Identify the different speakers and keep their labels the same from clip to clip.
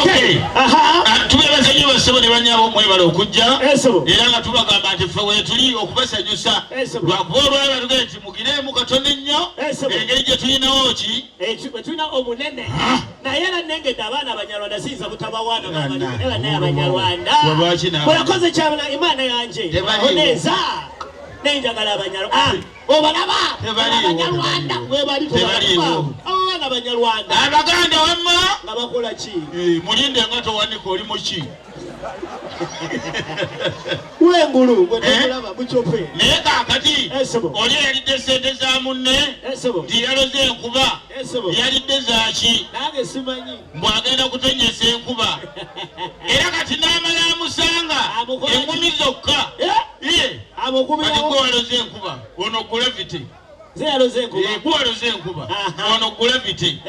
Speaker 1: Okay. Tubebaza nnyo basebo ne banyabo mwebala okujja. Era nga tubagamba nti ffe weetuli okubasanyusa. Lwakuba olwala tugende nti mugiremu Katonda ennyo. Engeri gye tulinawo ki?
Speaker 2: Tulina omunene. Naye era nnengedde abaana Abanyarwanda siyinza butabawaana era naye Abanyarwanda. Bw'akoze kyabala Imana yange. Oneza. Nenjagala Abanyarwanda. Obalaba Abanyarwanda webali abaana Abanyarwanda
Speaker 1: Abaganda wamma
Speaker 2: nga bakola ki
Speaker 1: mulinde nga towanika oli muki
Speaker 2: wengulu gwetemulaba muchope
Speaker 1: naye kaakati oli yalidde sente za munne nti yaloze enkuba yalidde zaki
Speaker 2: nange simanyi
Speaker 1: mbwagenda kutonnyesa enkuba era kati n'amala amusanga enkumi zokka kati gwe waloze enkuba ono gravity gwaloze enkuba ono gravity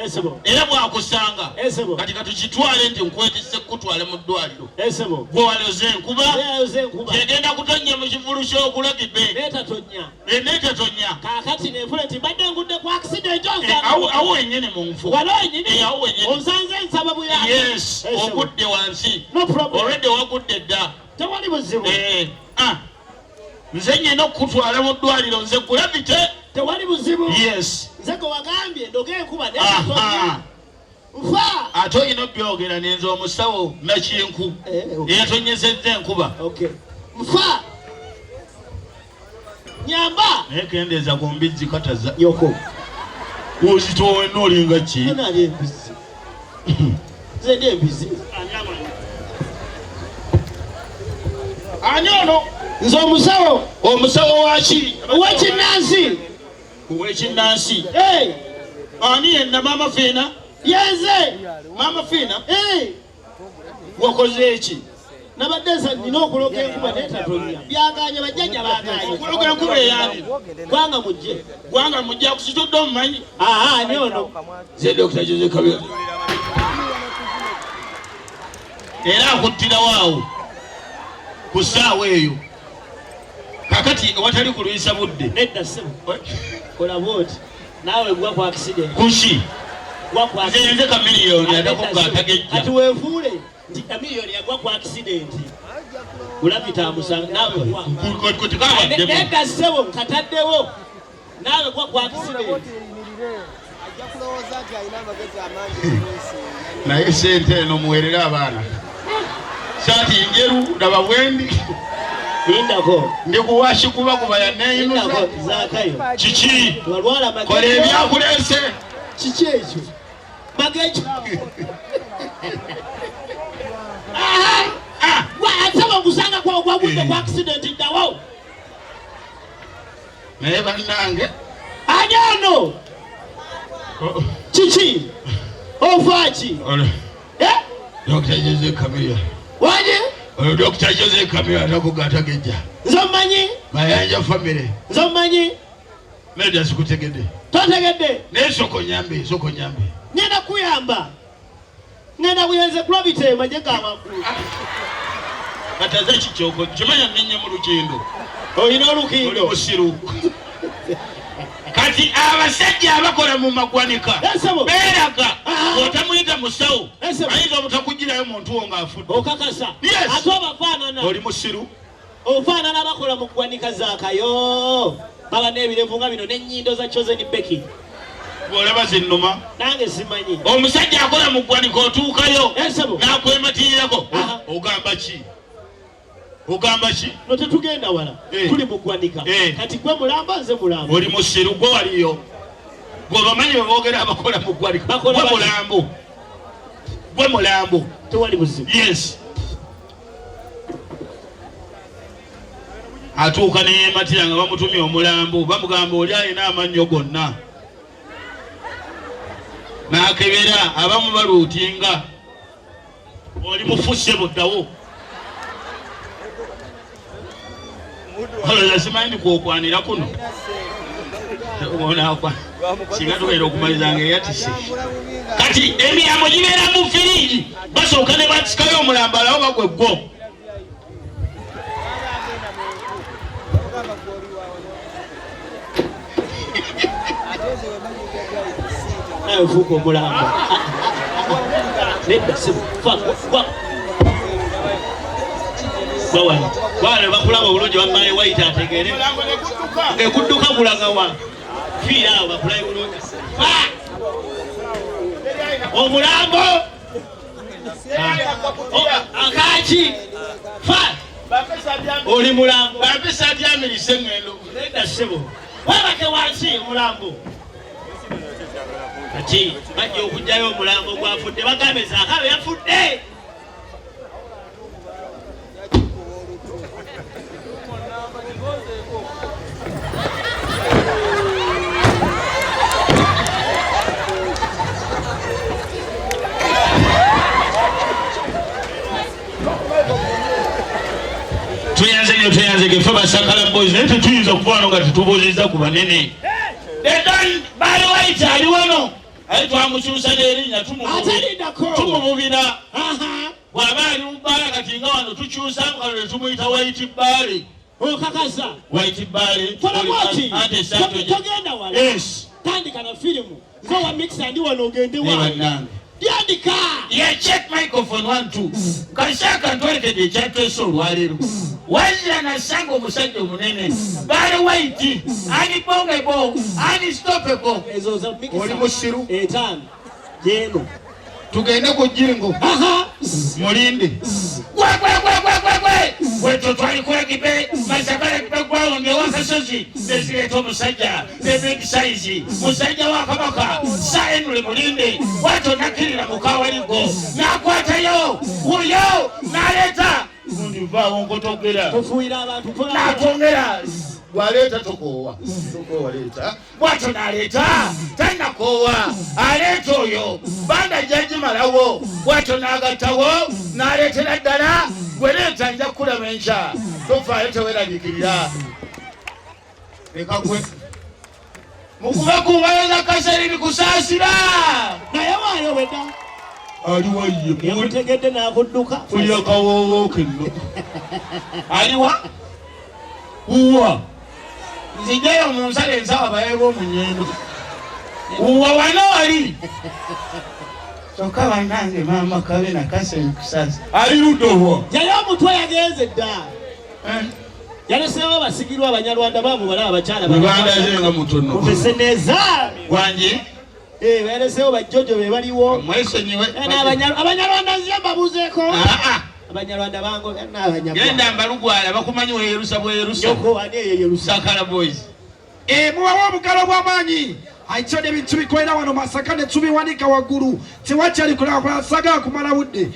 Speaker 1: era bwakusanga kati katukitwale nti nkwetisse kutwale mu ddwaliro gwe waloze enkuba yegenda kutonnya mu kivulu ky'okulagibe neetatonya
Speaker 2: kakati nenfule nti mbadde ngudde ku accident
Speaker 1: awo wenyini mu nfu awo wenyini
Speaker 2: onsanze nsababu yange
Speaker 1: yes ogudde wansi olwedde wagudde dda
Speaker 2: tewali buzibu
Speaker 1: nze nyina okutwala mu ddwaliro nze gravity
Speaker 2: tewali buzibu
Speaker 1: yes
Speaker 2: nze ko wagambye ndoge enkuba neetatonya nfa
Speaker 1: ate olina obyogera nenze omusawo nakinku eyatonyesezza enkuba
Speaker 2: nfa nyamba
Speaker 1: naye kendeeza ku Mc Kataza
Speaker 2: yoko
Speaker 1: ozitowe noolinga ki
Speaker 2: nali embizi nze ndi embizi
Speaker 1: ani ono
Speaker 2: nze
Speaker 1: omusawo waki
Speaker 2: ow'ekinnansi
Speaker 1: ani yenna maama Fiina
Speaker 2: yenze
Speaker 1: maama Fiina wakoze eki
Speaker 2: nabadde nsa nina okuloga enkuba neetatonya byaganye bajjajja baganye
Speaker 1: okuloga enkuba eyani gwanga mujje akusitudde omumanyi
Speaker 2: ani ono
Speaker 1: ze Dr. Jose Kabira era akuttirawo awo ku ssaawa eyo kakati watali kulwisa budde
Speaker 2: nedda ssebo olaboti naawe gwa ku accident
Speaker 1: kuki nze kamiliyoni atakuga atagejja
Speaker 2: ati weefuule nti kamiliyoni yagwa ku accident ulapita amusanga naawe nedda ssebo nkataddewo naawe gwa ku accident
Speaker 1: naye sente eno muwerere abaana saati njeru laba bwendi
Speaker 2: indako
Speaker 1: ndikuwashi kuba kubaya neyinuza
Speaker 2: zakayo
Speaker 1: kiki
Speaker 2: walwala magejo
Speaker 1: kola ebyakulese
Speaker 2: kiki ekyo magejo asaba kusanga kwa gwagudde ku accident dawo
Speaker 1: naye bannange
Speaker 2: ani ono kiki ofaki
Speaker 1: Dr. Jose Kabira
Speaker 2: waje
Speaker 1: Dr. Jose Kabira atakugatagejja
Speaker 2: nzomanyi
Speaker 1: Mayanja family
Speaker 2: nzomanyi
Speaker 1: nedda sikutegedde
Speaker 2: totegedde
Speaker 1: nesoko nyambe
Speaker 2: ngenda kuyamba ngenda kuyenze gravity maje gamakulu
Speaker 1: Kataza kikyoko kimanya ninnya mu lukindo
Speaker 2: olina olukindo
Speaker 1: musiru kati abasajja abakola mu magwanika beeraga otamuyita musawo ayinza obutakugirayo muntu wo ng'afudde
Speaker 2: okakasa ate obafaanana
Speaker 1: oli musiru
Speaker 2: ofaanana bakola mu ggwanika zaakayo baba n'ebirevu nga bino n'ennyindo za chosen beki
Speaker 1: olaba zinnuma
Speaker 2: nange simanyi
Speaker 1: omusajja akola mu ggwanika otuukayo n'akwematirirako ogamba ki
Speaker 2: no tetugenda wala tuli mu ggwanika kati gwe mulamba nze mulamba
Speaker 1: oli musiru gwe waliyo gwe bamanyi bwe boogera abakola mu ggwanika gwe mulambo
Speaker 2: tewali buzibu
Speaker 1: yes atuuka neyematira nga bamutumye omulambo bamugamba oli alina amannyo gonna n'akebera abamu baluutinga oli mufusse buddawo oloza simanyi kwokwanira kuno singa tubeera okumalizanga eyatise kati emiyambo gibeera mu firiji basooka ne batisikayo omulambalawo bagwe gwo
Speaker 2: nawe fuuka omulamba Nedda sibu. Bbaale bakulaba bulungi Bbaale White ategeere. Ekudduka kulaga wa. Fiira awo bakulabe bulungi. Omulambo. Akaki. Oli mulambo.
Speaker 1: Bapesa adyamirise ngendo.
Speaker 2: Nedda sibu. Wabake wansi omulambo. Kati bajja okujjayo omulambo gwafudde bagambe Sakala yafudde.
Speaker 1: Tuyanze gefe ba Sakala Boyz naye tetuyinza okuvaano nga tetubuuzizza ku banene. Bbaale White ali wano aye twamukyusa n'erinnya tumububira. Bw'aba ali mu Bbaale kati nga wano tukyusa nga lwe tumuyita White Bbaale.
Speaker 2: Okakaza
Speaker 1: White Bbaale
Speaker 2: ante sato togenda wala. Yes. Tandika na filimu nko wa mix andi wano ogende wano. Yandika.
Speaker 1: Yeah, check microphone 1 2. Kashaka ntwalekede ekyatweso olwaleero. Wazira na sango omusajja omunene. Bbaale White unbongable, unstoppable.
Speaker 2: Ezo za mix.
Speaker 1: Oli musiru.
Speaker 2: Etano. Jeno.
Speaker 1: Tugende ku jjingo. Mulinde. Weto twali kulagibe Sakala background ewakasozi nezireeta omusajja ne big size musajja wa Kabaka saenule mulinde wato nakirira mukawaligo nakwatayo uyo naleeta ndivaawo nkotogera
Speaker 2: tufuira abantu
Speaker 1: natongera waleeta tokoowa leeta bwato naleeta tanakoowa aleeta oyo banda jagimalawo bwato nagattawo naleetera ddala gweleeta nja kulaba enkya tofaayo teweraliikirira leka gwe mukuba kungayoza kaserini kusaasira
Speaker 2: naye waayo weda
Speaker 1: aliwa ye
Speaker 2: yamutegedde n'akudduka
Speaker 1: tuli akawoowo kenno aliwa uwa nzijayo mu nsala ensawa bayeeba omunyendo uwa wano wali kyokka bannange maama kabe nakaseni kusaasa ali luddowa
Speaker 2: yaye omutwe yagenze dda yaleseewo basigirwa abanyarwanda baabo bala abakyala
Speaker 1: bandazenga mutono
Speaker 2: mufeseneza
Speaker 1: wangi
Speaker 2: yaleseewo bajjojo be baliwo
Speaker 1: mwesonyiwe
Speaker 2: abanyarwanda nze mbabuzeeko abanyarwanda bango
Speaker 1: genda mbalugwala bakumanyi weyerusa bweyerusa Sakala Boyz
Speaker 3: muwawo omugalo gw'amaanyi aicho n'ebintu bikolera wano Masaka ne tubiwanika waggulu tewakyali kulaba Sagala kumala budde.